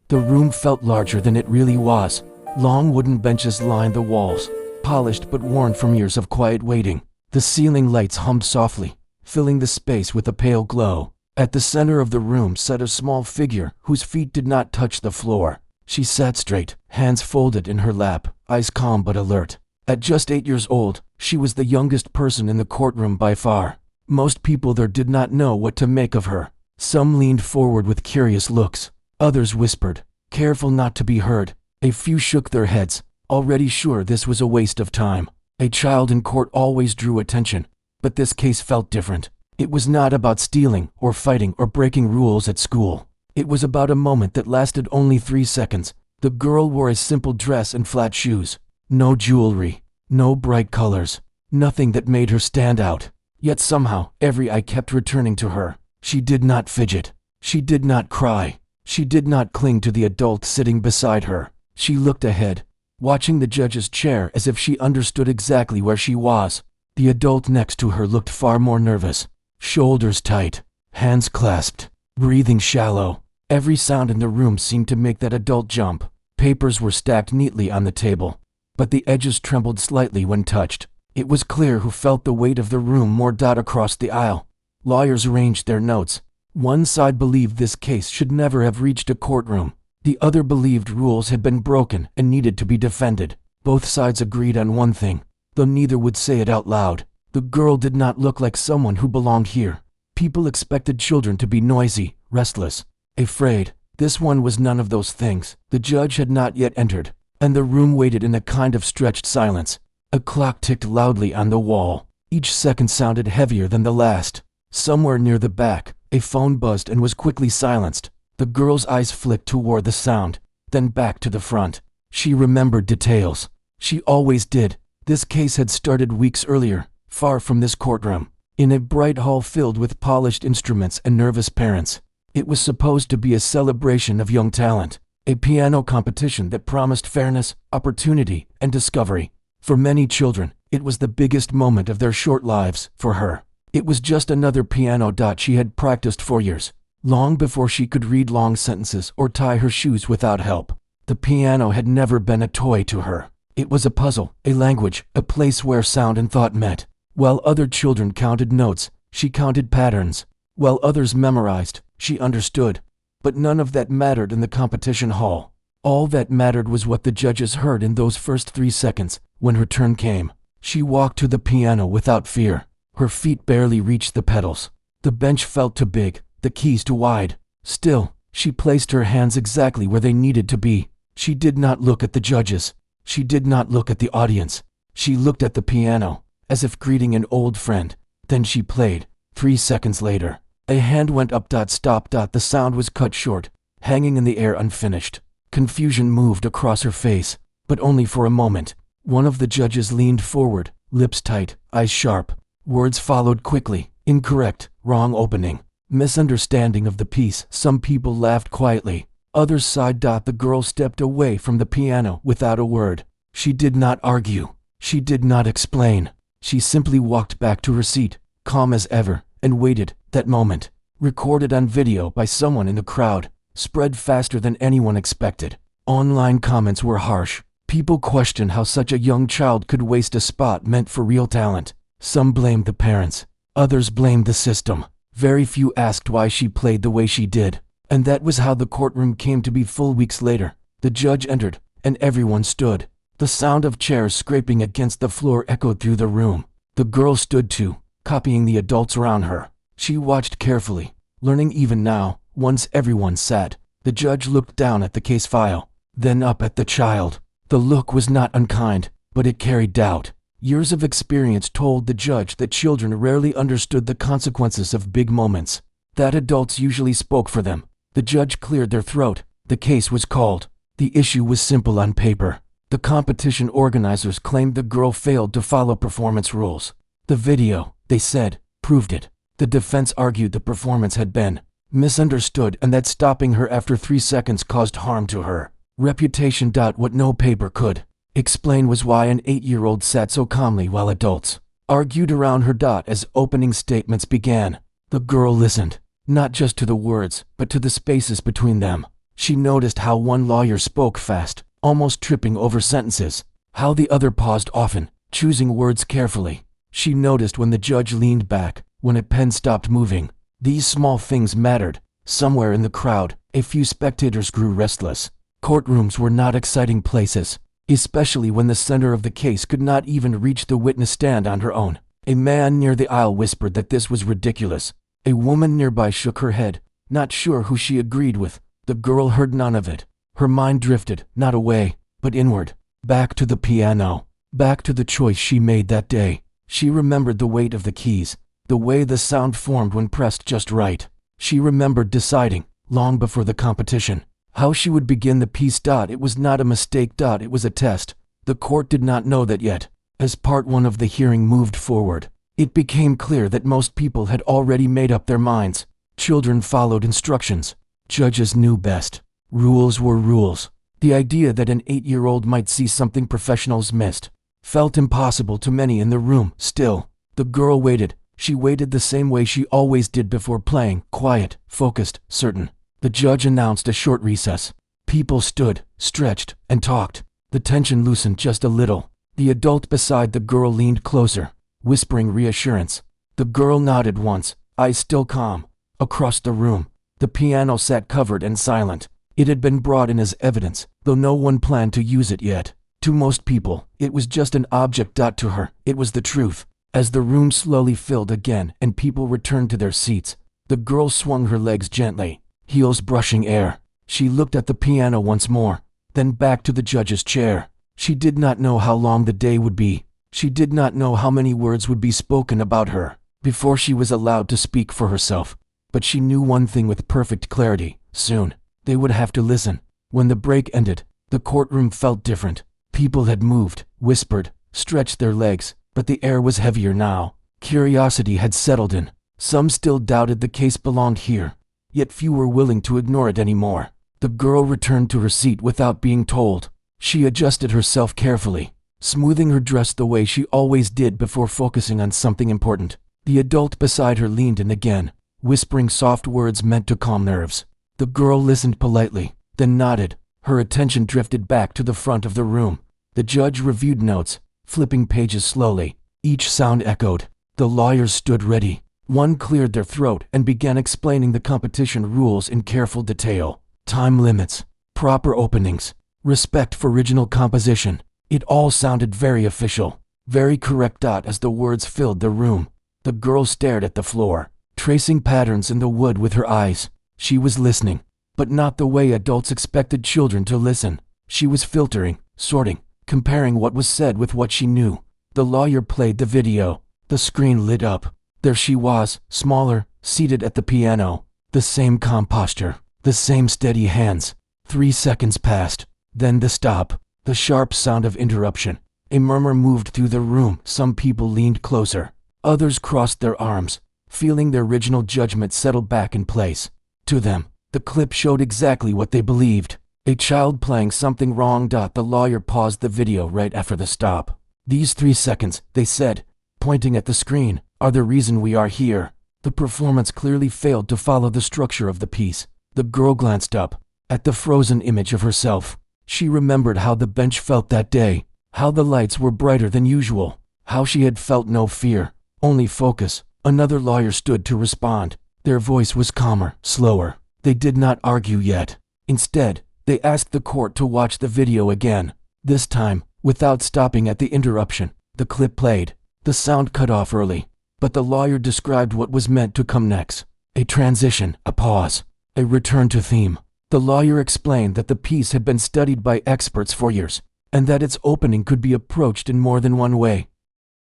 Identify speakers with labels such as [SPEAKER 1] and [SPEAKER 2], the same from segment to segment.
[SPEAKER 1] The room felt larger than it really was. Long wooden benches lined the walls, polished but worn from years of quiet waiting. The ceiling lights hummed softly, filling the space with a pale glow. At the center of the room sat a small figure whose feet did not touch the floor. She sat straight, hands folded in her lap, eyes calm but alert. At just 8 years old, she was the youngest person in the courtroom by far. Most people there did not know what to make of her. Some leaned forward with curious looks. Others whispered, careful not to be heard. A few shook their heads, already sure this was a waste of time. A child in court always drew attention, but this case felt different. It was not about stealing or fighting or breaking rules at school. It was about a moment that lasted only 3 seconds. The girl wore a simple dress and flat shoes. No jewelry, no bright colors, nothing that made her stand out. Yet somehow, every eye kept returning to her. She did not fidget. She did not cry. She did not cling to the adult sitting beside her. She looked ahead, watching the judge's chair as if she understood exactly where she was. The adult next to her looked far more nervous. Shoulders tight, hands clasped, breathing shallow. Every sound in the room seemed to make that adult jump. Papers were stacked neatly on the table, but the edges trembled slightly when touched. It was clear who felt the weight of the room more. Across the aisle, lawyers arranged their notes. One side believed this case should never have reached a courtroom. The other believed rules had been broken and needed to be defended. Both sides agreed on one thing, though neither would say it out loud. The girl did not look like someone who belonged here. People expected children to be noisy, restless, afraid. This one was none of those things. The judge had not yet entered, and the room waited in a kind of stretched silence. A clock ticked loudly on the wall. Each second sounded heavier than the last. Somewhere near the back, a phone buzzed and was quickly silenced. The girl's eyes flicked toward the sound, then back to the front. She remembered details. She always did. This case had started weeks earlier, far from this courtroom, in a bright hall filled with polished instruments and nervous parents. It was supposed to be a celebration of young talent, a piano competition that promised fairness, opportunity, and discovery. For many children, it was the biggest moment of their short lives. For her, it was just another piano. She had practiced for years, long before she could read long sentences or tie her shoes without help. The piano had never been a toy to her. It was a puzzle, a language, a place where sound and thought met. While other children counted notes, she counted patterns. While others memorized, she understood. But none of that mattered in the competition hall. All that mattered was what the judges heard in those first 3 seconds. When her turn came, she walked to the piano without fear. Her feet barely reached the pedals. The bench felt too big, the keys too wide. Still, she placed her hands exactly where they needed to be. She did not look at the judges. She did not look at the audience. She looked at the piano, as if greeting an old friend. Then she played. 3 seconds later, a hand went up. Stop. The sound was cut short, hanging in the air unfinished. Confusion moved across her face, but only for a moment. One of the judges leaned forward, lips tight, eyes sharp. Words followed quickly. Incorrect, wrong opening, misunderstanding of the piece. Some people laughed quietly. Others sighed. The girl stepped away from the piano without a word. She did not argue. She did not explain. She simply walked back to her seat, calm as ever, and waited. That moment, recorded on video by someone in the crowd, spread faster than anyone expected. Online comments were harsh. People questioned how such a young child could waste a spot meant for real talent. Some blamed the parents. Others blamed the system. Very few asked why she played the way she did. And that was how the courtroom came to be full. Weeks later, the judge entered, and everyone stood. The sound of chairs scraping against the floor echoed through the room. The girl stood too, copying the adults around her. She watched carefully, learning even now. Once everyone sat, the judge looked down at the case file, then up at the child. The look was not unkind, but it carried doubt. Years of experience told the judge that children rarely understood the consequences of big moments, that adults usually spoke for them. The judge cleared their throat. The case was called. The issue was simple on paper. The competition organizers claimed the girl failed to follow performance rules. The video, they said, proved it. The defense argued the performance had been misunderstood and that stopping her after 3 seconds caused harm to her reputation. What no paper could explain was why an 8-year-old sat so calmly while adults argued around her. As opening statements began, the girl listened, not just to the words, but to the spaces between them. She noticed how one lawyer spoke fast, almost tripping over sentences, how the other paused often, choosing words carefully. She noticed when the judge leaned back, when a pen stopped moving. These small things mattered. Somewhere in the crowd, a few spectators grew restless. Courtrooms were not exciting places, especially when the center of the case could not even reach the witness stand on her own. A man near the aisle whispered that this was ridiculous. A woman nearby shook her head, not sure who she agreed with. The girl heard none of it. Her mind drifted, not away, but inward, back to the piano, back to the choice she made that day. She remembered the weight of the keys, the way the sound formed when pressed just right. She remembered deciding, long before the competition, how she would begin the piece. It was not a mistake. It was a test. The court did not know that yet. As part one of the hearing moved forward, it became clear that most people had already made up their minds. Children followed instructions. Judges knew best. Rules were rules. The idea that an 8-year-old might see something professionals missed felt impossible to many in the room. Still, the girl waited. She waited the same way she always did before playing, quiet, focused, certain. The judge announced a short recess. People stood, stretched, and talked. The tension loosened just a little. The adult beside the girl leaned closer, whispering reassurance. The girl nodded once, eyes still calm. Across the room, the piano sat covered and silent. It had been brought in as evidence, though no one planned to use it yet. To most people, it was just an object. To her, it was the truth. As the room slowly filled again and people returned to their seats, the girl swung her legs gently, heels brushing air. She looked at the piano once more, then back to the judge's chair. She did not know how long the day would be. She did not know how many words would be spoken about her before she was allowed to speak for herself. But she knew one thing with perfect clarity: soon, they would have to listen. When the break ended, the courtroom felt different. People had moved, whispered, stretched their legs, but the air was heavier now. Curiosity had settled in. Some still doubted the case belonged here, yet few were willing to ignore it anymore. The girl returned to her seat without being told. She adjusted herself carefully, smoothing her dress the way she always did before focusing on something important. The adult beside her leaned in again, whispering soft words meant to calm nerves. The girl listened politely, then nodded. Her attention drifted back to the front of the room. The judge reviewed notes, flipping pages slowly. Each sound echoed. The lawyers stood ready. One cleared their throat and began explaining the competition rules in careful detail. Time limits, proper openings, respect for original composition. It all sounded very official, very correct. As the words filled the room, the girl stared at the floor, tracing patterns in the wood with her eyes. She was listening, but not the way adults expected children to listen. She was filtering, sorting, comparing what was said with what she knew. The lawyer played the video. The screen lit up. There she was, smaller, seated at the piano. The same calm posture, the same steady hands. 3 seconds passed. Then the stop, the sharp sound of interruption. A murmur moved through the room. Some people leaned closer. Others crossed their arms, feeling their original judgment settle back in place. To them, the clip showed exactly what they believed. A child playing something wrong. The lawyer paused the video right after the stop. These 3 seconds, they said, pointing at the screen, are the reason we are here. The performance clearly failed to follow the structure of the piece. The girl glanced up at the frozen image of herself. She remembered how the bench felt that day, how the lights were brighter than usual, how she had felt no fear, only focus. Another lawyer stood to respond. Their voice was calmer, slower. They did not argue yet. Instead, they asked the court to watch the video again. This time, without stopping at the interruption, the clip played. The sound cut off early, but the lawyer described what was meant to come next. A transition, a pause, a return to theme. The lawyer explained that the piece had been studied by experts for years, and that its opening could be approached in more than one way.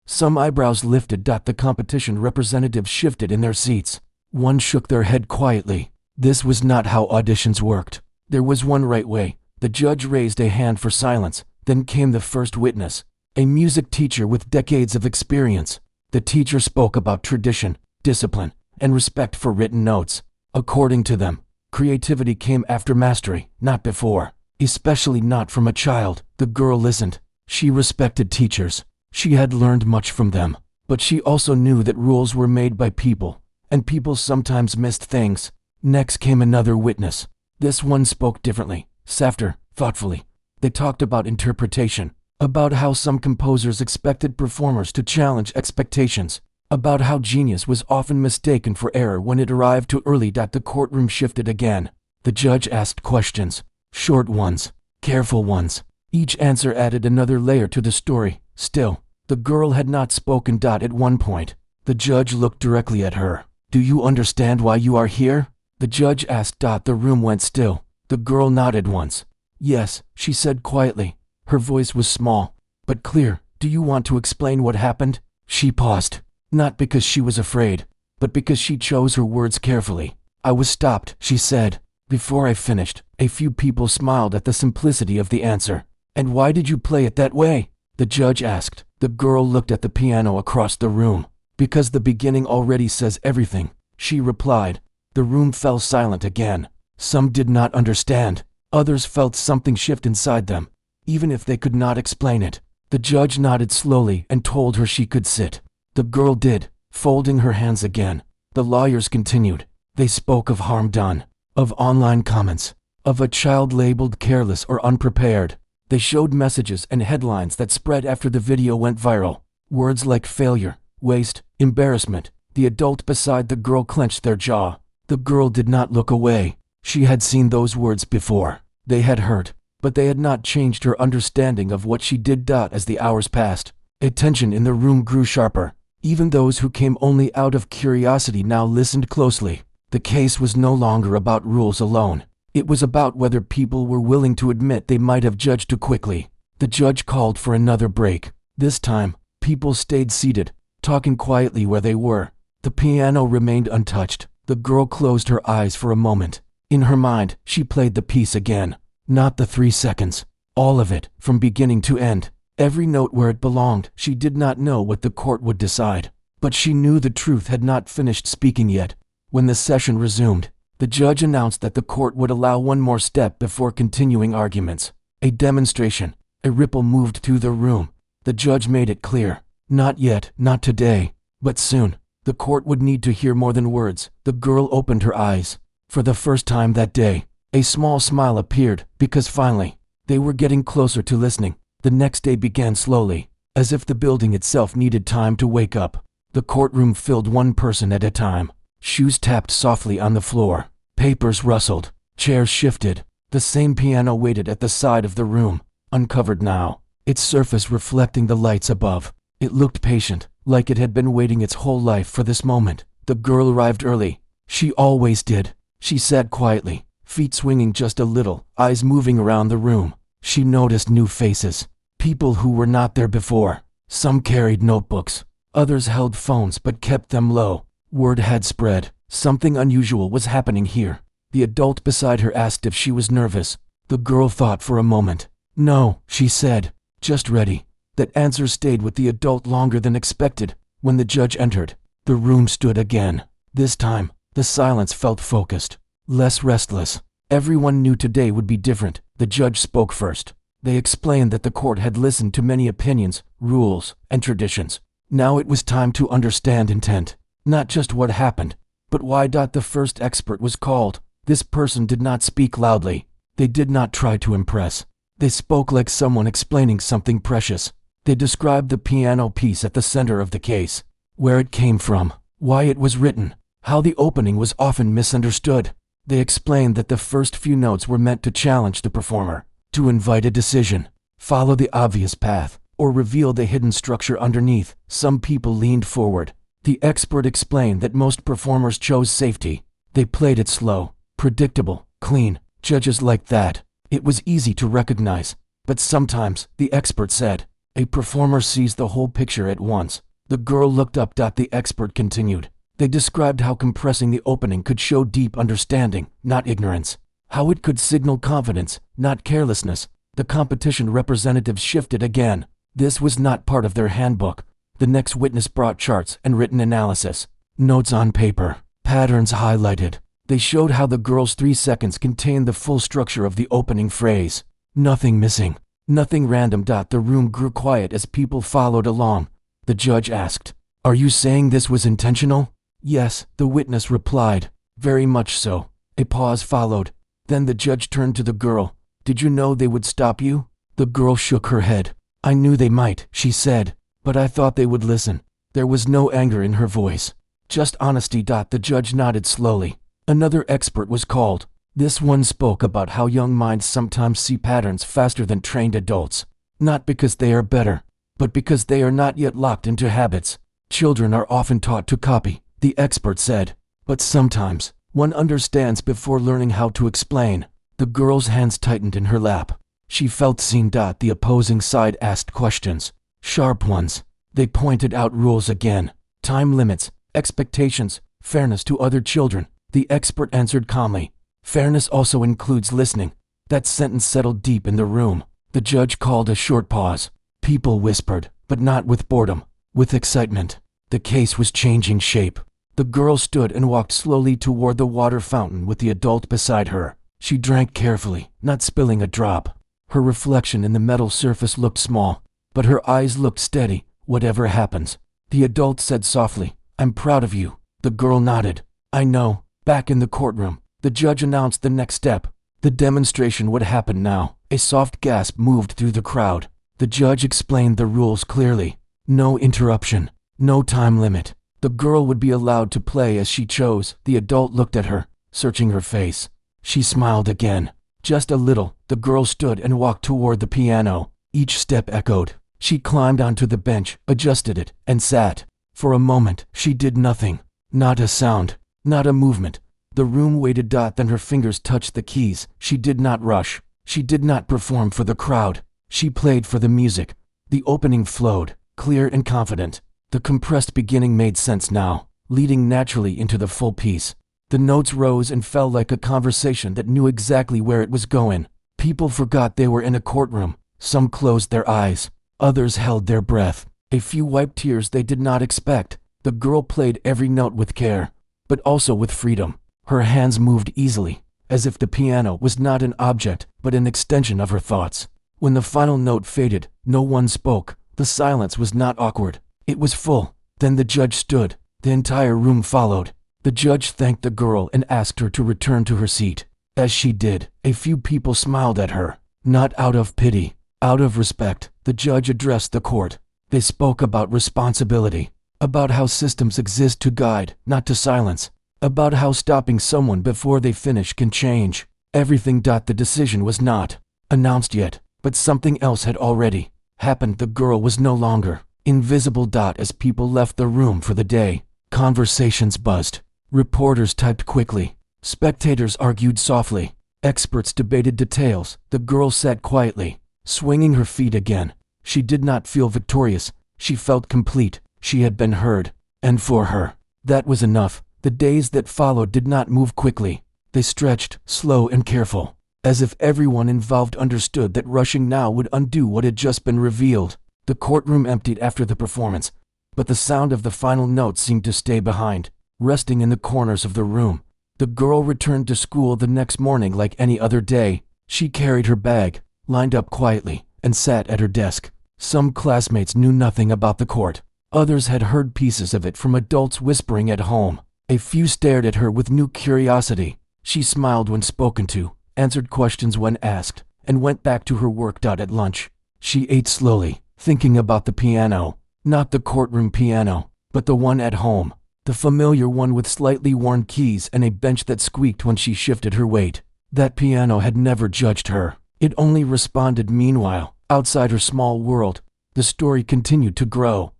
[SPEAKER 1] Some eyebrows lifted. The competition representatives shifted in their seats. One shook their head quietly. This was not how auditions worked. There was one right way. The judge raised a hand for silence. Then came the first witness, a music teacher with decades of experience. The teacher spoke about tradition, discipline, and respect for written notes. According to them, creativity came after mastery, not before, especially not from a child. The girl listened. She respected teachers. She had learned much from them, but she also knew that rules were made by people, and people sometimes missed things. Next came another witness, This one spoke differently, softer, thoughtfully. They talked about interpretation, about how some composers expected performers to challenge expectations, about how genius was often mistaken for error when it arrived too early. The courtroom shifted again. The judge asked questions, short ones, careful ones. Each answer added another layer to the story. Still, the girl had not spoken. At one point, the judge looked directly at her. "Do you understand why you are here?" the judge asked. The room went still. The girl nodded once. "Yes," she said quietly. Her voice was small, but clear. "Do you want to explain what happened?" She paused, not because she was afraid, but because she chose her words carefully. "I was stopped," she said. "Before I finished, a few people smiled at the simplicity of the answer." "And why did you play it that way?" the judge asked. The girl looked at the piano across the room. "Because the beginning already says everything," she replied. The room fell silent again. Some did not understand. Others felt something shift inside them, even if they could not explain it. The judge nodded slowly and told her she could sit. The girl did, folding her hands again. The lawyers continued. They spoke of harm done, of online comments, of a child labeled careless or unprepared. They showed messages and headlines that spread after the video went viral. Words like failure, waste, embarrassment. The adult beside the girl clenched their jaw. The girl did not look away. She had seen those words before. They had hurt, but they had not changed her understanding of what she did. As the hours passed, attention in the room grew sharper. Even those who came only out of curiosity now listened closely. The case was no longer about rules alone. It was about whether people were willing to admit they might have judged too quickly. The judge called for another break. This time, people stayed seated, talking quietly where they were. The piano remained untouched. The girl closed her eyes for a moment. In her mind, she played the piece again. Not the 3 seconds. All of it, from beginning to end. Every note where it belonged. She did not know what the court would decide, but she knew the truth had not finished speaking yet. When the session resumed, the judge announced that the court would allow one more step before continuing arguments. A demonstration. A ripple moved through the room. The judge made it clear. Not yet, not today, but soon. The court would need to hear more than words. The girl opened her eyes. For the first time that day, a small smile appeared, because finally, they were getting closer to listening. The next day began slowly, as if the building itself needed time to wake up. The courtroom filled one person at a time. Shoes tapped softly on the floor. Papers rustled. Chairs shifted. The same piano waited at the side of the room, uncovered now, its surface reflecting the lights above. It looked patient, like it had been waiting its whole life for this moment. The girl arrived early. She always did. She sat quietly, feet swinging just a little, eyes moving around the room. She noticed new faces, people who were not there before. Some carried notebooks. Others held phones but kept them low. Word had spread. Something unusual was happening here. The adult beside her asked if she was nervous. The girl thought for a moment. "No," she said. "Just ready." That answer stayed with the adult longer than expected. When the judge entered, the room stood again. This time, the silence felt focused, less restless. Everyone knew today would be different. The judge spoke first. They explained that the court had listened to many opinions, rules, and traditions. Now it was time to understand intent. Not just what happened, but why. The first expert was called. This person did not speak loudly. They did not try to impress. They spoke like someone explaining something precious. They described the piano piece at the center of the case, where it came from, why it was written, how the opening was often misunderstood. They explained that the first few notes were meant to challenge the performer, to invite a decision, follow the obvious path, or reveal the hidden structure underneath. Some people leaned forward. The expert explained that most performers chose safety. They played it slow, predictable, clean. Judges like that. It was easy to recognize. But sometimes, the expert said, a performer sees the whole picture at once. The girl looked up. The expert continued. They described how compressing the opening could show deep understanding, not ignorance. How it could signal confidence, not carelessness. The competition representatives shifted again. This was not part of their handbook. The next witness brought charts and written analysis. Notes on paper. Patterns highlighted. They showed how the girl's 3 seconds contained the full structure of the opening phrase. Nothing missing. Nothing random. The room grew quiet as people followed along. The judge asked, "Are you saying this was intentional?" "Yes," the witness replied. "Very much so." A pause followed. Then the judge turned to the girl. Did you know they would stop you? The girl shook her head. I knew they might, she said, but I thought they would listen. There was no anger in her voice, just honesty. The judge nodded slowly. Another expert was called. This one spoke about how young minds sometimes see patterns faster than trained adults. Not because they are better, but because they are not yet locked into habits. Children are often taught to copy, the expert said. But sometimes, one understands before learning how to explain. The girl's hands tightened in her lap. She felt seen. The opposing side asked questions, sharp ones. They pointed out rules again, time limits, expectations, fairness to other children. The expert answered calmly. Fairness also includes listening. That sentence settled deep in the room. The judge called a short pause. People whispered, but not with boredom, with excitement. The case was changing shape. The girl stood and walked slowly toward the water fountain with the adult beside her. She drank carefully, not spilling a drop. Her reflection in the metal surface looked small, but her eyes looked steady. Whatever happens, the adult said softly, I'm proud of you. The girl nodded. I know. Back in the courtroom, the judge announced the next step. The demonstration would happen now. A soft gasp moved through the crowd. The judge explained the rules clearly. No interruption, no time limit. The girl would be allowed to play as she chose. The adult looked at her, searching her face. She smiled again. Just a little. The girl stood and walked toward the piano. Each step echoed. She climbed onto the bench, adjusted it, and sat. For a moment, she did nothing. Not a sound, not a movement. The room waited. Then her fingers touched the keys. She did not rush. She did not perform for the crowd. She played for the music. The opening flowed, clear and confident. The compressed beginning made sense now, leading naturally into the full piece. The notes rose and fell like a conversation that knew exactly where it was going. People forgot they were in a courtroom. Some closed their eyes. Others held their breath. A few wiped tears they did not expect. The girl played every note with care, but also with freedom. Her hands moved easily, as if the piano was not an object, but an extension of her thoughts. When the final note faded, no one spoke. The silence was not awkward. It was full. Then the judge stood. The entire room followed. The judge thanked the girl and asked her to return to her seat. As she did, a few people smiled at her, not out of pity, out of respect. The judge addressed the court. They spoke about responsibility, about how systems exist to guide, not to silence, about how stopping someone before they finish can change everything. The decision was not announced yet, but something else had already happened. The girl was no longer invisible. As people left the room for the day, conversations buzzed. Reporters typed quickly. Spectators argued softly. Experts debated details. The girl sat quietly, swinging her feet again. She did not feel victorious. She felt complete. She had been heard. And for her, that was enough. The days that followed did not move quickly. They stretched, slow and careful, as if everyone involved understood that rushing now would undo what had just been revealed. The courtroom emptied after the performance, but the sound of the final note seemed to stay behind, resting in the corners of the room. The girl returned to school the next morning like any other day. She carried her bag, lined up quietly, and sat at her desk. Some classmates knew nothing about the court. Others had heard pieces of it from adults whispering at home. A few stared at her with new curiosity. She smiled when spoken to, answered questions when asked, and went back to her work. At lunch, she ate slowly, thinking about the piano. Not the courtroom piano, but the one at home. The familiar one with slightly worn keys and a bench that squeaked when she shifted her weight. That piano had never judged her. It only responded. Meanwhile, outside her small world, the story continued to grow.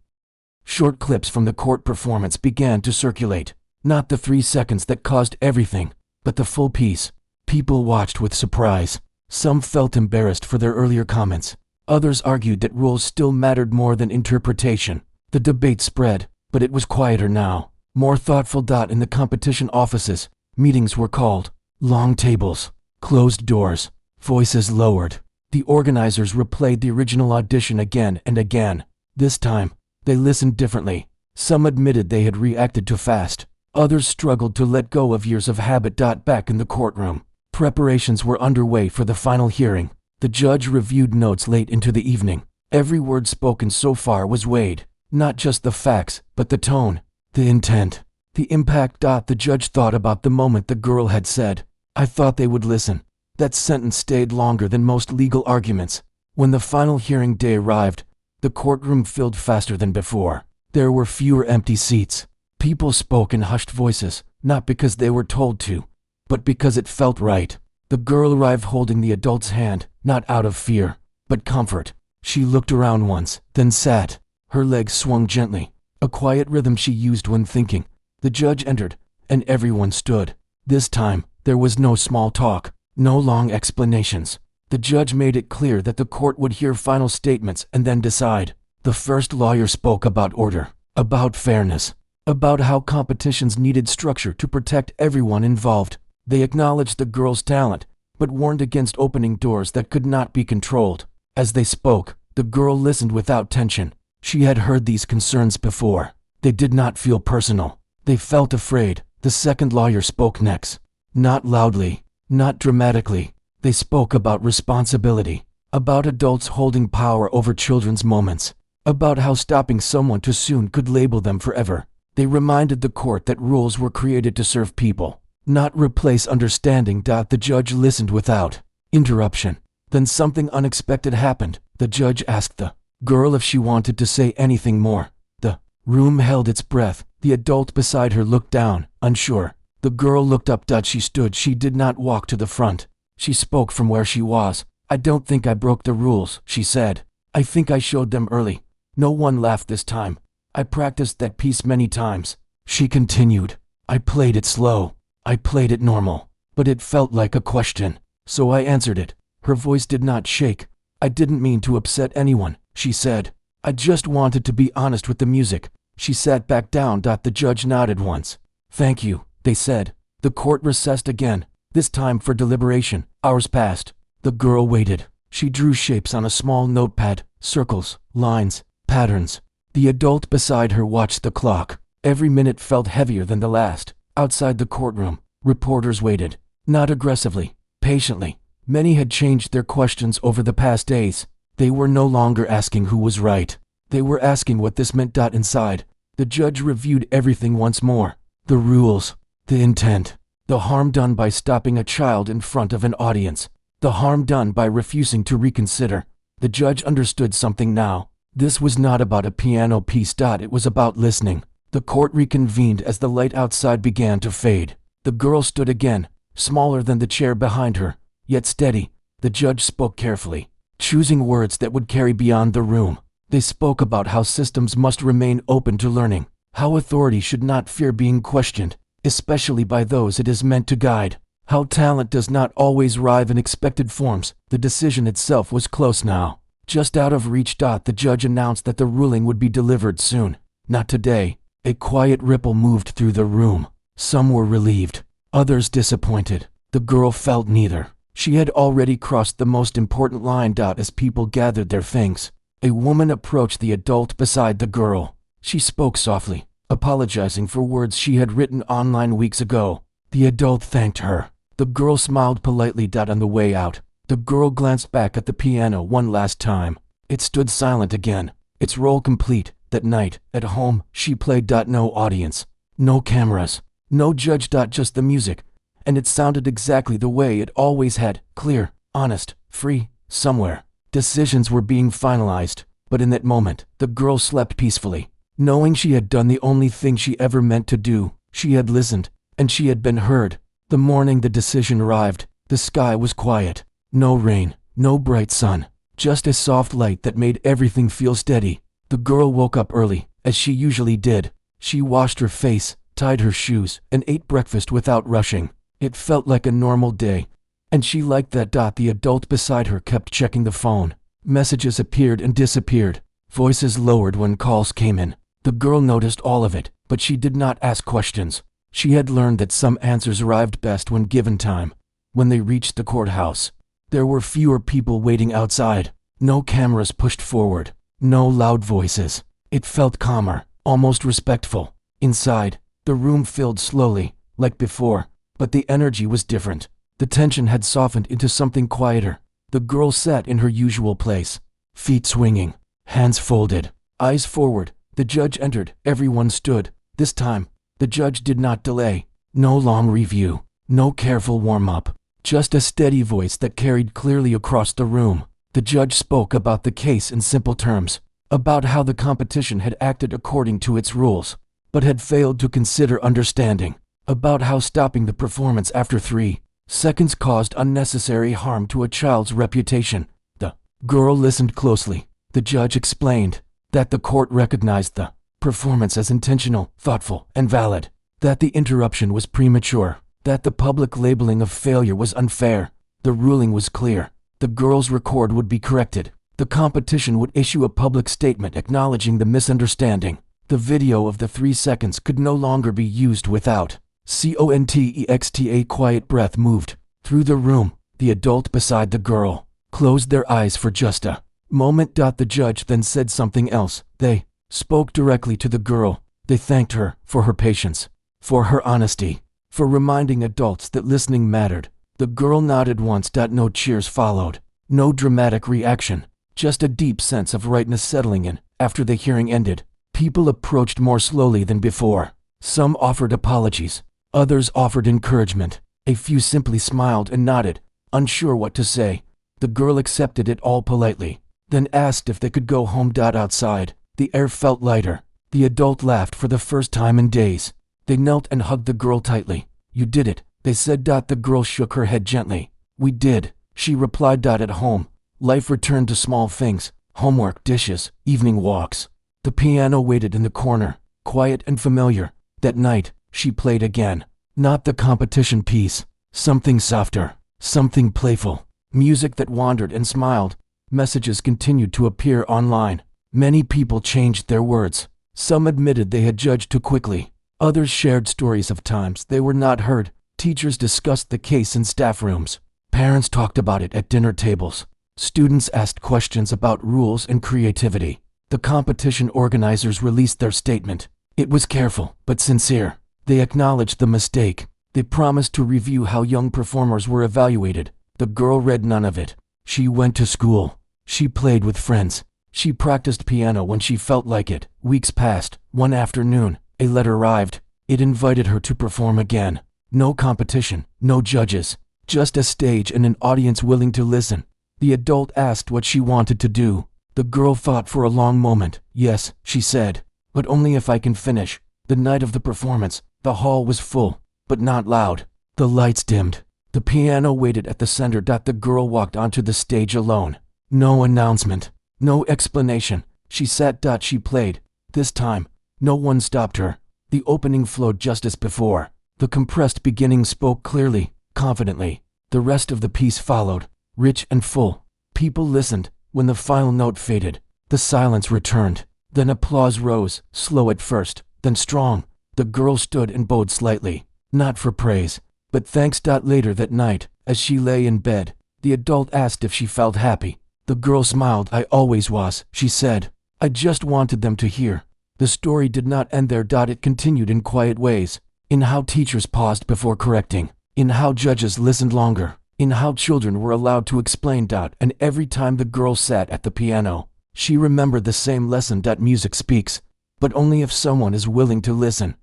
[SPEAKER 1] Short clips from the court performance began to circulate. Not the 3 seconds that caused everything, but the full piece. People watched with surprise. Some felt embarrassed for their earlier comments. Others argued that rules still mattered more than interpretation. The debate spread, but it was quieter now, more thoughtful. In the competition offices, meetings were called. Long tables, closed doors, voices lowered. The organizers replayed the original audition again and again. This time, they listened differently. Some admitted they had reacted too fast. Others struggled to let go of years of habit. Back in the courtroom, preparations were underway for the final hearing. The judge reviewed notes late into the evening. Every word spoken so far was weighed, not just the facts, but the tone, the intent, the impact. The judge thought about the moment the girl had said, I thought they would listen. That sentence stayed longer than most legal arguments. When the final hearing day arrived, the courtroom filled faster than before. There were fewer empty seats. People spoke in hushed voices, not because they were told to, but because it felt right. The girl arrived holding the adult's hand, not out of fear, but comfort. She looked around once, then sat. Her legs swung gently, a quiet rhythm she used when thinking. The judge entered, and everyone stood. This time, there was no small talk, no long explanations. The judge made it clear that the court would hear final statements and then decide. The first lawyer spoke about order, about fairness, about how competitions needed structure to protect everyone involved. They acknowledged the girl's talent, but warned against opening doors that could not be controlled. As they spoke, the girl listened without tension. She had heard these concerns before. They did not feel personal. They felt afraid. The second lawyer spoke next. Not loudly, not dramatically. They spoke about responsibility, about adults holding power over children's moments, about how stopping someone too soon could label them forever. They reminded the court that rules were created to serve people, not replace understanding. The judge listened without interruption. Then something unexpected happened. The judge asked the girl if she wanted to say anything more. The room held its breath. The adult beside her looked down, unsure. The girl looked up. She stood. She did not walk to the front. She spoke from where she was. I don't think I broke the rules, she said. I think I showed them early. No one laughed this time. I practiced that piece many times. She continued. I played it slow. I played it normal. But it felt like a question. So I answered it. Her voice did not shake. I didn't mean to upset anyone, she said. I just wanted to be honest with the music. She sat back down. The judge nodded once. Thank you, they said. The court recessed again, this time for deliberation. Hours passed. The girl waited. She drew shapes on a small notepad, circles, lines, patterns. The adult beside her watched the clock. Every minute felt heavier than the last. Outside the courtroom, reporters waited. Not aggressively, patiently. Many had changed their questions over the past days. They were no longer asking who was right. They were asking what this meant. Inside, the judge reviewed everything once more. The rules, the intent, the harm done by stopping a child in front of an audience, the harm done by refusing to reconsider. The judge understood something now. This was not about a piano piece. It was about listening. The court reconvened as the light outside began to fade. The girl stood again, smaller than the chair behind her, yet steady. The judge spoke carefully, choosing words that would carry beyond the room. They spoke about how systems must remain open to learning, how authority should not fear being questioned, especially by those it is meant to guide, how talent does not always arrive in expected forms. The decision itself was close now, just out of reach. The judge announced that the ruling would be delivered soon. Not today. A quiet ripple moved through the room. Some were relieved, others disappointed. The girl felt neither. She had already crossed the most important line. As people gathered their things, a woman approached the adult beside the girl. She spoke softly, apologizing for words she had written online weeks ago. The adult thanked her. The girl smiled politely. On the way out, the girl glanced back at the piano one last time. It stood silent again, its role complete. That night, at home, she played. No audience, no cameras, no judge. Just the music. And it sounded exactly the way it always had, clear, honest, free. Somewhere, decisions were being finalized, but in that moment, the girl slept peacefully, knowing she had done the only thing she ever meant to do. She had listened, and she had been heard. The morning the decision arrived, the sky was quiet. No rain, no bright sun, just a soft light that made everything feel steady. The girl woke up early, as she usually did. She washed her face, tied her shoes, and ate breakfast without rushing. It felt like a normal day, and she liked that. The adult beside her kept checking the phone. Messages appeared and disappeared. Voices lowered when calls came in. The girl noticed all of it, but she did not ask questions. She had learned that some answers arrived best when given time. When they reached the courthouse, there were fewer people waiting outside. No cameras pushed forward. No loud voices. It felt calmer, almost respectful. Inside, the room filled slowly, like before. But the energy was different. The tension had softened into something quieter. The girl sat in her usual place, feet swinging, hands folded, eyes forward. The judge entered. Everyone stood. This time, the judge did not delay. No long review. No careful warm-up, just a steady voice that carried clearly across the room. The judge spoke about the case in simple terms, about how the competition had acted according to its rules, but had failed to consider understanding, about how stopping the performance after 3 seconds caused unnecessary harm to a child's reputation. The girl listened closely. The judge explained that the court recognized the performance as intentional, thoughtful, and valid, that the interruption was premature, that the public labeling of failure was unfair. The ruling was clear. The girl's record would be corrected. The competition would issue a public statement acknowledging the misunderstanding. The video of the 3 seconds could no longer be used without context. A quiet breath moved through the room. The adult beside the girl closed their eyes for just a moment. The judge then said something else. They spoke directly to the girl. They thanked her for her patience, for her honesty, for reminding adults that listening mattered. The girl nodded once. No cheers followed, no dramatic reaction, just a deep sense of rightness settling in. After the hearing ended, people approached more slowly than before. Some offered apologies, others offered encouragement. A few simply smiled and nodded, unsure what to say. The girl accepted it all politely, then asked if they could go home. Outside, the air felt lighter. The adult laughed for the first time in days. They knelt and hugged the girl tightly. You did it, they said. The girl shook her head gently. We did, she replied. At home, life returned to small things, homework, dishes, evening walks. The piano waited in the corner, quiet and familiar. That night, she played again. Not the competition piece, something softer, something playful, music that wandered and smiled. Messages continued to appear online. Many people changed their words. Some admitted they had judged too quickly. Others shared stories of times they were not heard. Teachers discussed the case in staff rooms. Parents talked about it at dinner tables. Students asked questions about rules and creativity. The competition organizers released their statement. It was careful, but sincere. They acknowledged the mistake. They promised to review how young performers were evaluated. The girl read none of it. She went to school. She played with friends. She practiced piano when she felt like it. Weeks passed. One afternoon, a letter arrived. It invited her to perform again. No competition, no judges, just a stage and an audience willing to listen. The adult asked what she wanted to do. The girl thought for a long moment. Yes, she said, but only if I can finish. The night of the performance, the hall was full, but not loud. The lights dimmed. The piano waited at the center. The girl walked onto the stage alone. No announcement, no explanation. She sat. She played. This time, no one stopped her. The opening flowed just as before. The compressed beginning spoke clearly, confidently. The rest of the piece followed, rich and full. People listened. When the final note faded, the silence returned. Then applause rose, slow at first, then strong. The girl stood and bowed slightly, not for praise, but thanks. Later that night, as she lay in bed, the adult asked if she felt happy. The girl smiled. I always was, she said. I just wanted them to hear. The story did not end there. It continued in quiet ways, in how teachers paused before correcting, in how judges listened longer, in how children were allowed to explain. And every time the girl sat at the piano, she remembered the same lesson. Music speaks, but only if someone is willing to listen.